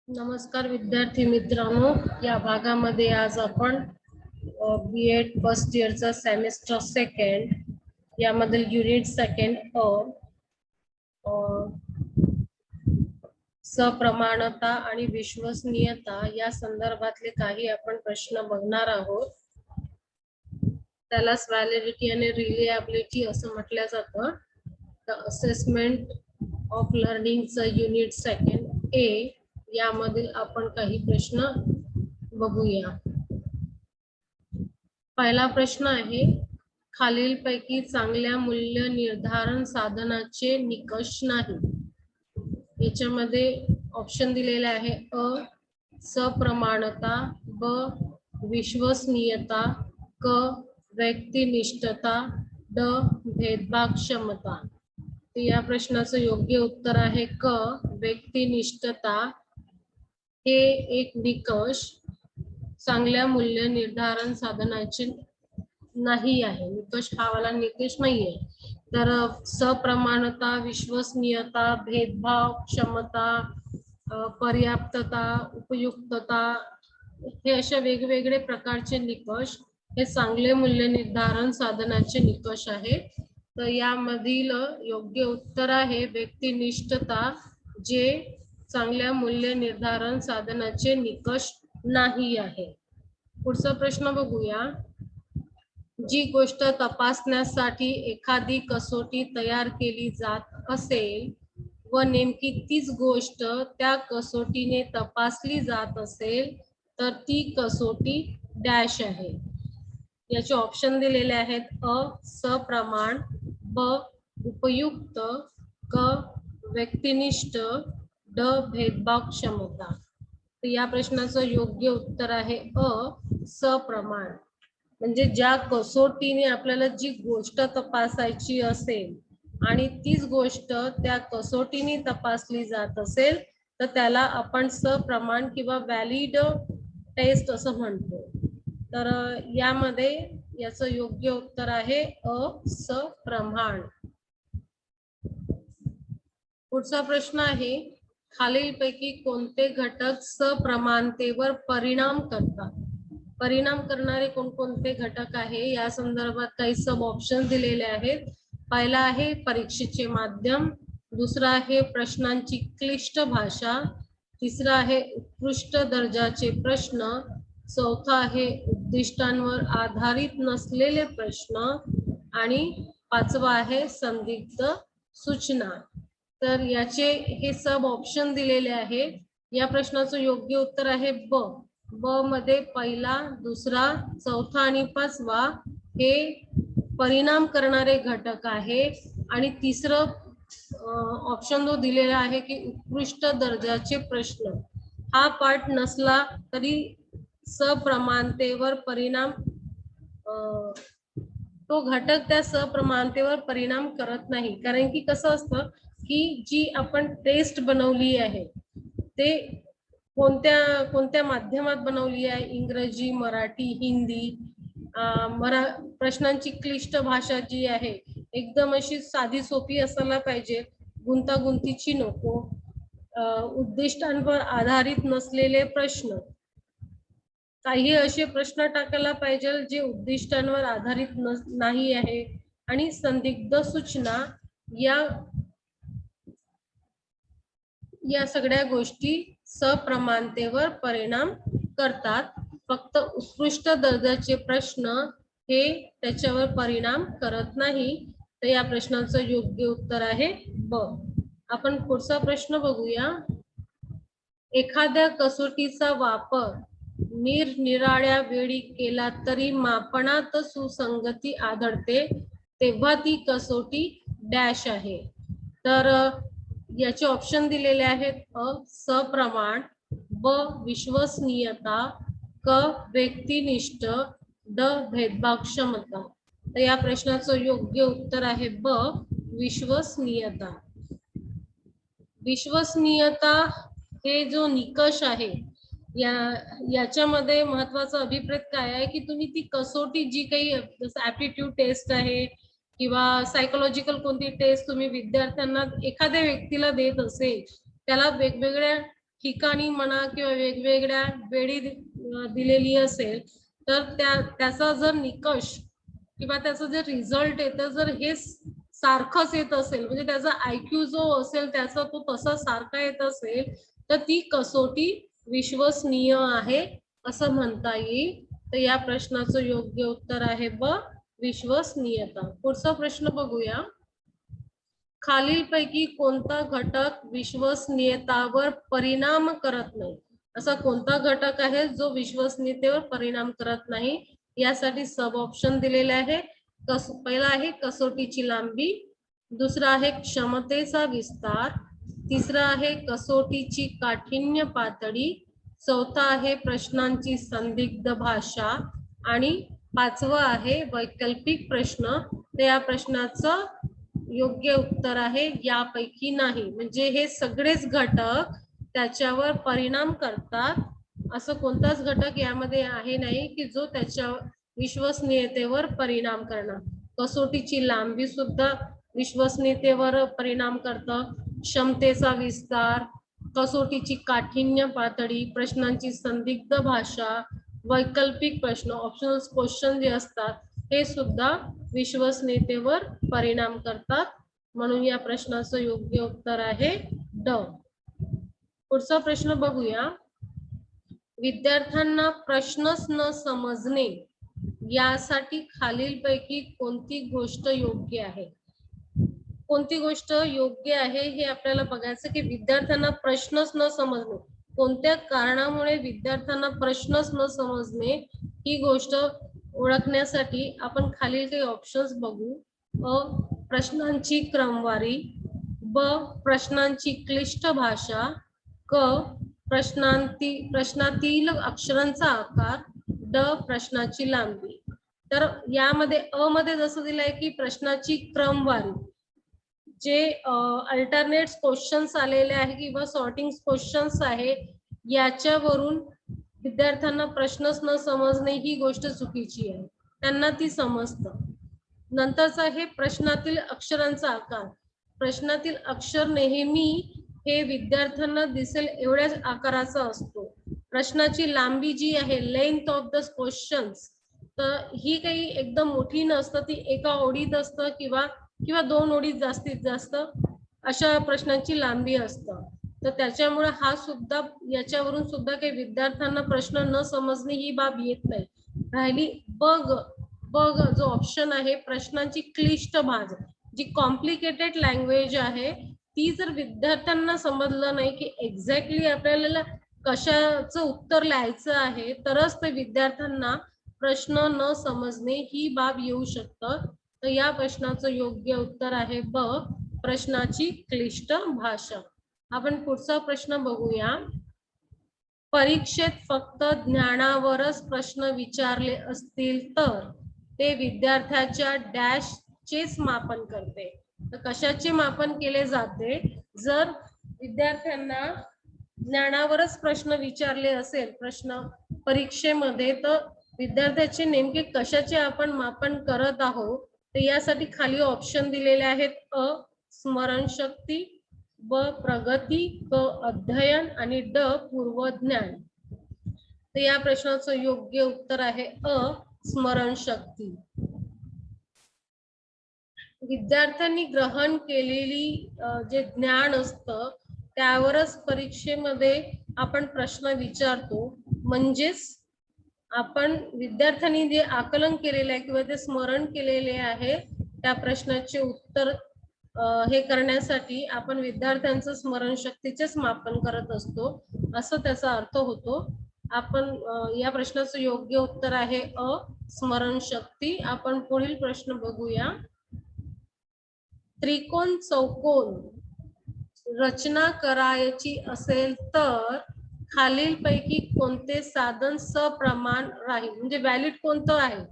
नमस्कार विद्यार्थी मित्रांनो, या भागामध्ये आज आपण B.Ed फर्स्ट इयरचा सेमेस्टर सेकंड यामधील युनिट सेकंड सप्रमाणता आणि विश्वसनीयता या संदर्भातले काही आपण प्रश्न बघणार आहोत. त्यालाच व्हॅलिडिटी आणि रिलायबिलिटी असं म्हटलं जातं. द असेसमेंट ऑफ लर्निंगचं युनिट सेकंड ए यामधील आपण काही प्रश्न बघूया. पहिला प्रश्न आहे, खालीलपैकी चांगल्या मूल्य निर्धारण साधनाचे निकष नाही. याच्यामध्ये ऑप्शन दिलेले आहे अ सप्रमाणता, ब विश्वसनीयता, क व्यक्तिनिष्ठता, ड भेदभावक्षमता. या प्रश्नाचं योग्य उत्तर आहे क व्यक्तिनिष्ठता. हे एक निकष चांगल्या मूल्य निर्धारण साधनाचे नाही आहे. निकष हा वाला निकष नाही आहे. तर सप्रमाणता, विश्वसनीयता, भेदभाव क्षमता, पर्याप्तता, उपयुक्तता हे अशा वेगवेगळे प्रकारचे निकष हे चांगले मूल्य निर्धारण साधनाचे निकष आहे. तर यामधील योग्य उत्तर आहे व्यक्तिनिष्ठता, जे चांगल्या मूल्य निर्धारण साधनाचे निकष नाही आहे. पुढचा प्रश्न बघूया. जी गोष्ट तपासण्यासाठी एखादी कसोटी तयार केली जात असेल व नेमकी तीच गोष्ट त्या कसोटीने तपासली जात असेल तर ती कसोटी डॅश आहे. याचे ऑप्शन दिलेले आहेत अ सप्रमाण, ब उपयुक्त, क व्यक्तिनिष्ठ, ड भेदभावक्षमता. तर या प्रश्नाचं योग्य उत्तर आहे अ सप्रमाण. म्हणजे ज्या कसोटीने आपल्याला जी गोष्ट तपासायची असेल आणि तीच गोष्ट त्या कसोटीने तपासली जात असेल तर त्याला आपण सप्रमाण किंवा व्हॅलिड टेस्ट असं म्हणतो. तर यामध्ये याचं योग्य उत्तर आहे अ सप्रमाण. पुढचा प्रश्न आहे, खालीलपैकी कोणते घटक सप्रमाणतेवर परिणाम करतात? परिणाम करणारे कोणकोणते घटक आहे या संदर्भात काही सब ऑप्शन दिलेले आहेत. पहिला आहे परीक्षेचे माध्यम, दुसरा आहे प्रश्नांची क्लिष्ट भाषा, तिसरा आहे उत्कृष्ट दर्जाचे प्रश्न, चौथा आहे उद्दिष्टांवर आधारित नसलेले प्रश्न आणि पाचवा आहे संदिग्ध सूचना. तर याचे हे सब ऑप्शन दिलेले आहे. या प्रश्नाचं योग्य उत्तर आहे ब. ब मध्ये पहिला, दुसरा, चौथा आणि पाचवा हे परिणाम करणारे घटक आहे. आणि तिसरं ऑप्शन जो दिलेला आहे की उत्कृष्ट दर्जाचे प्रश्न, हा पार्ट नसला तरी सप्रमाणतेवर परिणाम तो घटक त्या सप्रमाणतेवर परिणाम करत नाही. कारण की कसं असतं की जी आपण टेस्ट बनवली आहे ते कोणत्या माध्यमात बनवली आहे, इंग्रजी, मराठी, हिंदी. प्रश्नांची क्लिष्ट भाषा जी आहे एकदम अशी साधी सोपी असायला पाहिजे, गुंतागुंतीची नको. उद्दिष्टांवर आधारित नसलेले प्रश्न, काही असे प्रश्न टाकायला पाहिजे जे उद्दिष्टांवर आधारित नाही आहे. आणि संदिग्ध सूचना, या सगळ्या गोष्टी सप्रमाणतेवर परिणाम करतात. फक्त उत्कृष्ट दर्जाचे प्रश्न हे त्याच्यावर परिणाम करत नाही. तर या प्रश्नाचं योग्य उत्तर आहे ब. आपण पुढचा प्रश्न बघूया. एखाद्या कसोटीचा वापर निरनिराळ्या वेळी केला तरी मापनात सुसंगती आढळते तेव्हा ती कसोटी डॅश आहे. तर याचे ऑप्शन दिलेले आहेत अ सप्रमाण, ब विश्वसनीयता, क व्यक्तिनिष्ठ, ड भेदभावक्षमता. तर या प्रश्नाचं योग्य उत्तर आहे ब विश्वसनीयता. विश्वसनीयता हे जो निकष आहे याच्यामध्ये महत्वाचा अभिप्रेत काय आहे की तुम्ही ती कसोटी जी काही जसं ऍप्टिट्यूड टेस्ट आहे किंवा सायकोलॉजिकल कोणती टेस्ट तुम्ही विद्यार्थ्यांना एखाद्या व्यक्तीला देत असेल त्याला वेगवेगळ्या ठिकाणी म्हणा किंवा वेगवेगळ्या वेळी दिलेली असेल तर त्याचा जर निकष किंवा त्याचा जे रिझल्ट येतं जर हे सारखंच येत असेल म्हणजे त्याचा IQ जो असेल त्याचा तो तसा सारखा येत असेल तर ती कसोटी विश्वसनीय आहे असं म्हणता येईल. तर या प्रश्नाचं योग्य उत्तर आहे ब, विश्वसनीयता. पुढचा प्रश्न बघूया. खालीलपैकी कोणता घटक विश्वसनीयतावर परिणाम करत नाही? असा कोणता घटक आहे जो विश्वसनीयतेवर परिणाम करत नाही? यासाठी सब ऑप्शन दिलेले आहे. पहिला आहे कसोटीची लांबी, दुसरा आहे क्षमतेचा विस्तार, तिसरा आहे कसोटीची काठिण्य पातळी, चौथा आहे प्रश्नांची संदिग्ध भाषा आणि पाचवा आहे वैकल्पिक प्रश्न. तर या प्रश्नाचं योग्य उत्तर आहे यापैकी नाही. म्हणजे हे सगळेच घटक त्याच्यावर परिणाम करतात, असं कोणताच घटक यामध्ये आहे नाही की जो त्याच्या विश्वसनीयतेवर परिणाम करणार. कसोटीची लांबी सुद्धा विश्वसनीयतेवर परिणाम करतं, क्षमतेचा विस्तार, कसोटीची काठिण्य पातळी, प्रश्नांची संदिग्ध भाषा, वैकल्पिक प्रश्न ऑप्शनल क्वेश्चन जे असतात हे सुद्धा विश्वसनीयतेवर परिणाम करतात. म्हणून या प्रश्नाचं योग्य उत्तर आहे ड. पुढचा प्रश्न बघूया. विद्यार्थ्यांना प्रश्नच न समजणे यासाठी खालीलपैकी कोणती गोष्ट योग्य आहे? कोणती गोष्ट योग्य आहे हे आपल्याला बघायचं की विद्यार्थ्यांना प्रश्नच न समजणे, कोणत्या कारणामुळे विद्यार्थ्यांना प्रश्नच न समजणे ही गोष्ट ओळखण्यासाठी आपण खालील काही ऑप्शन्स बघू. अ, प्रश्नांची क्रमवारी, ब प्रश्नांची क्लिष्ट भाषा, क प्रश्नातील अक्षरांचा आकार, ड प्रश्नाची लांबी. तर यामध्ये अ मध्ये जसं दिलंय की प्रश्नाची क्रमवारी, जे अल्टरनेट क्वेश्चन्स आलेले आहे किंवा सॉर्टिंग क्वेश्चन्स आहे याच्यावरून विद्यार्थ्यांना प्रश्नच न समजणे ही गोष्ट चुकीची आहे, त्यांना ती समजतं. नंतरचं आहे प्रश्नातील अक्षरांचा आकार. प्रश्नातील अक्षर नेहमी हे विद्यार्थ्यांना दिसेल एवढ्याच आकाराचा असतो. प्रश्नाची लांबी जी आहे लेंथ ऑफ द क्वेश्चन्स, तर ही काही एकदम मोठी नसतं, ती एका ओळीत असतं किंवा 2 ओळीत जास्तीत जास्त अशा प्रश्नांची लांबी असतं. तर त्याच्यामुळे हा सुद्धा याच्यावरून सुद्धा काही विद्यार्थ्यांना प्रश्न न समजणे ही बाब येत नाही. राहिली बघ जो ऑप्शन आहे प्रश्नांची क्लिष्ट भाषा, जी कॉम्प्लिकेटेड लँग्वेज आहे ती जर विद्यार्थ्यांना समजलं नाही की एक्झॅक्टली आपल्याला कशाचं उत्तर लिहायचं आहे तरच ते विद्यार्थ्यांना प्रश्न न समजणे ही बाब येऊ शकतं. तर या प्रश्नाचं योग्य उत्तर आहे ब प्रश्नाची क्लिष्ट भाषा. आपण पुढचा प्रश्न बघूया. परीक्षेत फक्त ज्ञानावरच प्रश्न विचारले असतील तर ते विद्यार्थ्याच्या डॅशचेच मापन करते. तर कशाचे मापन केले जाते? जर विद्यार्थ्यांना ज्ञानावरच प्रश्न विचारले असेल प्रश्न परीक्षेमध्ये तर विद्यार्थ्याचे नेमके कशाचे आपण मापन करत आहोत? तर यासाठी खाली ऑप्शन दिलेले आहेत. अ स्मरणशक्ती, ब प्रगती, क अध्ययन आणि ड पूर्वज्ञान. तर या प्रश्नाचं योग्य उत्तर आहे अ स्मरणशक्ती. विद्यार्थ्यांनी ग्रहण केलेली जे ज्ञान असतं त्यावरच परीक्षेमध्ये आपण प्रश्न विचारतो. म्हणजेच आपण विद्यार्थ्यांनी जे आकलन केलेले आहे किंवा ते स्मरण केलेले आहे त्या प्रश्नाचे उत्तर हे करण्यासाठी आपण विद्यार्थ्यांचं स्मरणशक्तीचेच मापन करत असतो असं त्याचा अर्थ होतो. आपण या प्रश्नाचं योग्य उत्तर आहे अ स्मरणशक्ती. आपण पुढील प्रश्न बघूया. त्रिकोण चौकोन रचना करायची असेल तर खालीलपैकी कोणते साधन सप्रमाण राहील? म्हणजे व्हॅलिड कोणतं आहे?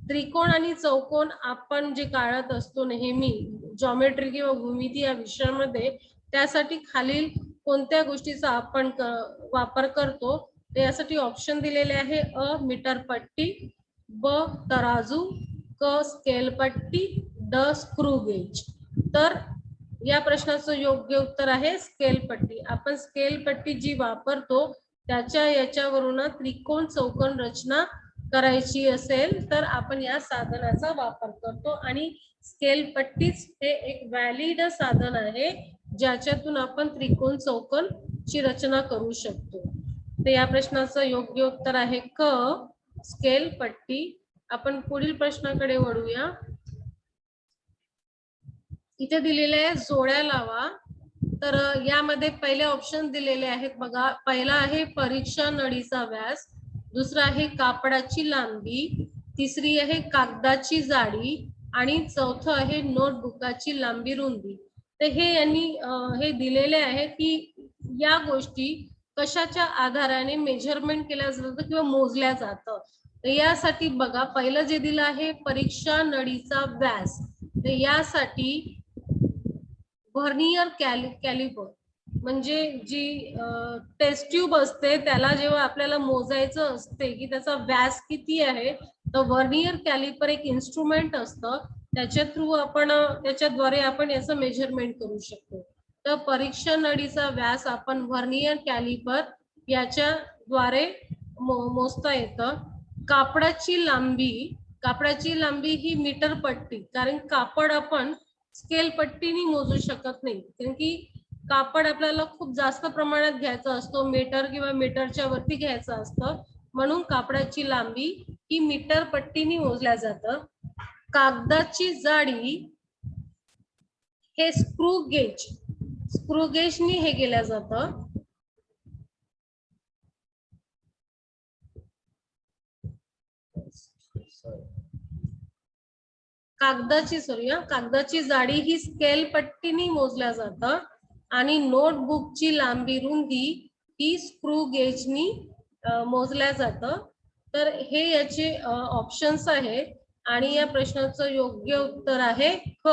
त्रिकोण आणि चौकोन आपण जे काढत असतो नेहमी जॉमेट्री किंवा भूमिती या विषयामध्ये त्यासाठी खालील कोणत्या गोष्टीचा आपण वापर करतो? तर यासाठी ऑप्शन दिलेले आहे. अ मीटर पट्टी, ब तराजू, क स्केल पट्टी, ड स्क्रू गेज. तर या प्रश्नाचं योग्य उत्तर आहे स्केल पट्टी. आपण स्केल पट्टी जी वापरतो त्याच्या याच्यावरून त्रिकोण चौकोन रचना करायची असेल तर आपण या साधनाचा वापर करतो आणि स्केल पट्टीच हे एक व्हॅलिड साधन आहे ज्याच्यातून आपण त्रिकोण चौकोन ची रचना करू शकतो. तर या प्रश्नाचं योग्य उत्तर आहे क स्केल पट्टी. आपण पुढील प्रश्नाकडे वळूया. इथे दिलेले आहे जोड्या लावा. तर यामध्ये पहिले ऑप्शन दिलेले आहेत बघा. पहिला आहे परीक्षा नळीचा व्यास, दुसरा आहे कापडाची लांबी, तिसरी आहे कागदाची जाडी आणि चौथं आहे नोटबुकाची लांबी रुंदी. तर हे यांनी हे दिलेले आहे की या गोष्टी कशाच्या आधाराने मेजरमेंट केल्या जातं किंवा मोजल्या जातं. तर यासाठी बघा पहिलं जे दिलं आहे परीक्षा नळीचा व्यास, तर यासाठी व्हर्नियर कॅलिपर म्हणजे जी टेस्ट ट्यूब असते त्याला जेव्हा आपल्याला मोजायचं असते की त्याचा व्यास किती आहे तर व्हर्नियर कॅलिपर एक इन्स्ट्रुमेंट असतं त्याच्या थ्रू आपण त्याच्याद्वारे आपण याचं मेजरमेंट करू शकतो. तर परीक्षा नळीचा व्यास आपण व्हर्नियर कॅलिपर याच्याद्वारे मोजता येतं. कापडाची लांबी ही मीटर पट्टी, कारण कापड आपण स्केल पट्टीने मोजू शकत नाही कारण की कापड आपल्याला खूप जास्त प्रमाणात घ्यायचा असतो, मीटर किंवा मीटरच्या वरती घ्यायचं असतं, म्हणून कापडाची लांबी ही मीटर पट्टीने मोजल्या जातं. कागदाची जाडी हे स्क्रू गेजनी हे केलं जातं. कागदाची जाडी ही स्केल पट्टीने मोजल्या जातं आणि नोटबुकची लांबी रुंदी ही स्क्रू गेजनी मोजल्या जातं. तर हे याचे ऑप्शन्स आहे आणि या प्रश्नाचं योग्य उत्तर आहे क,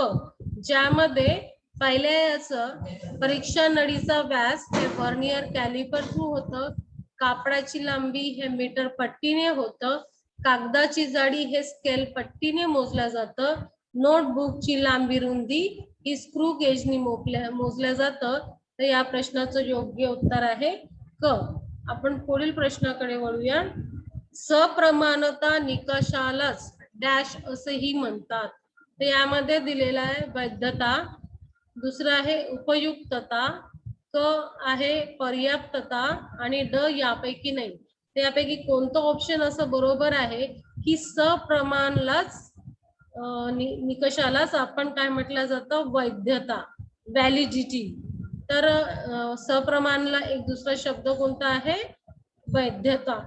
ज्यामध्ये पहिल्या याचं परीक्षा नळीचा व्यास हे व्हर्नियर कॅलिपर थ्रू होतं, कापडाची लांबी हे मीटर पट्टीने होतं, कागदाची जाडी हे स्केल पट्टीने मोजल्या जातं, नोटबुकची लांबी रुंदी ही स्क्रू गेजनी मोजल्या जातं. तर या प्रश्नाचं योग्य उत्तर आहे क. आपण पुढील प्रश्नाकडे वळूया. सप्रमाणता निकषालाच डॅश असेही म्हणतात. तर यामध्ये दिलेला आहे वैधता, दुसरं आहे उपयुक्तता, क आहे पर्याप्तता आणि ड यापैकी नाही. त्यापैकी कोणतं ऑप्शन असं बरोबर आहे की सप्रमाणलाच निकषालाच आपण काय म्हटलं जातं वैधता, व्हॅलिडिटी. तर सप्रमाणला एक दुसरा शब्द कोणता आहे वैधता.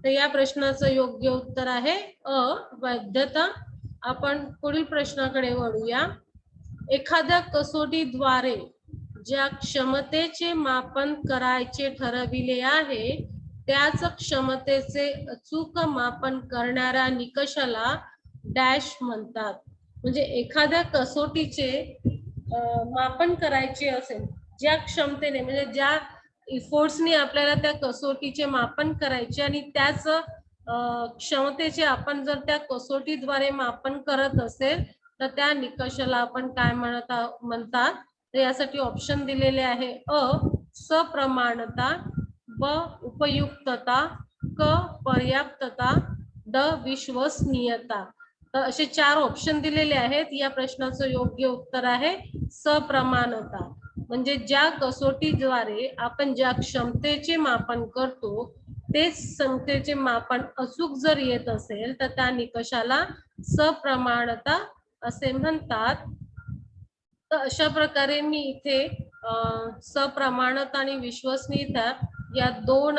तर या प्रश्नाचं योग्य उत्तर आहे अ वैधता. आपण पुढील प्रश्नाकडे वळूया. एखाद्या कसोटीद्वारे ज्या क्षमतेचे मापन करायचे ठरविले आहे त्याच क्षमतेचे अचूक मापन करणाऱ्या निकषाला डॅश म्हणतात. म्हणजे एखाद्या कसोटीचे मापन करायचे असेल ज्या क्षमतेने म्हणजे ज्या इफोर्ट्सने आपल्याला त्या कसोटीचे मापन करायचे आणि त्याच क्षमतेचे आपण जर त्या कसोटीद्वारे मापन करत असेल तर त्या निकषाला आपण काय म्हणतात. तर यासाठी ऑप्शन दिलेले आहे अ सप्रमाणता, ब उपयुक्तता, क पर्याप्तता, ड विश्वसनीयता. तर असे 4 ऑप्शन दिलेले आहेत. या प्रश्नाचं योग्य उत्तर आहे सप्रमाणता. म्हणजे ज्या कसोटीद्वारे आपण ज्या क्षमतेचे मापन करतो तेच क्षमतेचे मापन अचूक जर येत असेल तर त्या निकषाला सप्रमाणता असे म्हणतात. तर अशा प्रकारे मी इथे सप्रमाणता आणि विश्वसनीयता या 2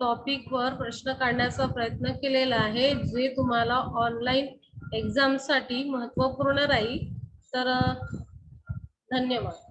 टॉपिकवर प्रश्न काढण्याचा प्रयत्न केलेला आहे जे तुम्हाला ऑनलाईन एक्झाम साठी महत्वपूर्ण राहील. तर धन्यवाद.